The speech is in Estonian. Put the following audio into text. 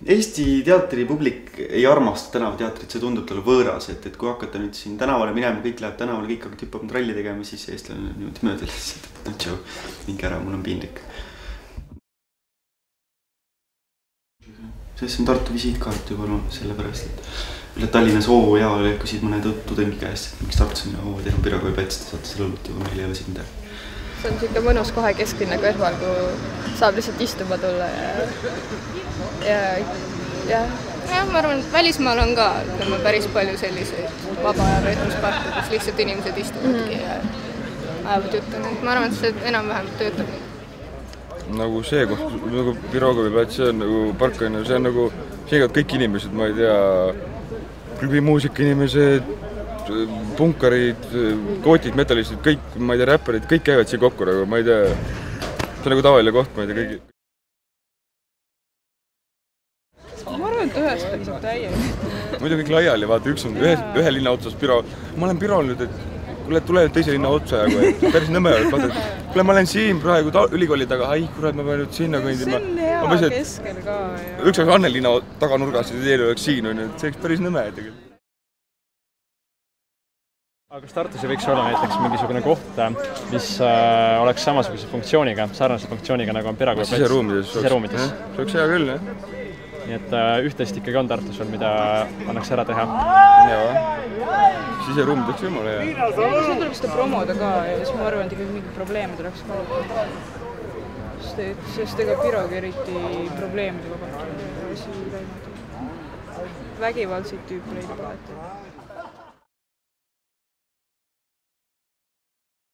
Eesti teatripublik ei armasta tänavateatrit, see tundub talle võõras, et kui hakata nüüd siin tänavale minema, kõik läheb tänavale, kõik hakkab hüppama tralli tegema, siis eestlane on niimoodi mööda lihtsalt, et no tšau, minge ära, mul on piinlik. See on Tartu visiitkaart juba sellepärast, et üle Tallinnas hea küsid mõne tudengi käest, et miks Tartus on teil on Pirogovi Päts, te saate selle õllut juba, meil ei ole siin midagi. See on siuke mõnus kohe kesklinna kõrval, kui saab lihtsalt istuma tulla ja ma arvan, et välismaal on ka päris palju selliseid vaba aja veetmisparke, kus lihtsalt inimesed istuvadki ja ajavad juttu. Ma arvan, et see enam-vähem töötab. Nagu see koht, nagu Pirogovi Päts, see on nagu park, see on nagu seegad kõik inimesed, ma ei tea, klubimuusika inimesed, punkarid, kootid, metallistid, kõik, ma ei tea, räpperid, kõik käivad siia kokku, nagu ma ei tea, see on nagu tavaline koht, ma ei tea, kõigi. Ma arvan, et ühest saab täielikult. Muidu kõik laiali, vaata, üks on ühe linna otsas Piro. Ma olen Pirol nüüd, et kuule, tule teise linna otsa ja päris nõme oled, vaata, et kuule, ma olen siin praegu ülikooli taga, ai, kurat, ma pean nüüd sinna kõndima. See on hea keskel ka. Üks oleks Annelinna taganurgas ja teine oleks siin, et see oleks päris nõme tegelikult. Aga kas Tartus ei võiks olla näiteks mingisugune koht, mis oleks samasuguse funktsiooniga, sarnase funktsiooniga nagu on Pirogovi Päts? Siseruumides. See oleks hea küll, jah. Nii et üht-teist ikkagi on Tartus veel, mida annaks ära teha. Jaa, siseruumid oleks jumala hea. See tuleb seda promoda ka ja siis ma arvan, et ikkagi mingi probleeme tuleks ka. Sest ega Pirogi eriti probleemide vabalt asi läinud. Vägivaldseid tüüpe leidub alati.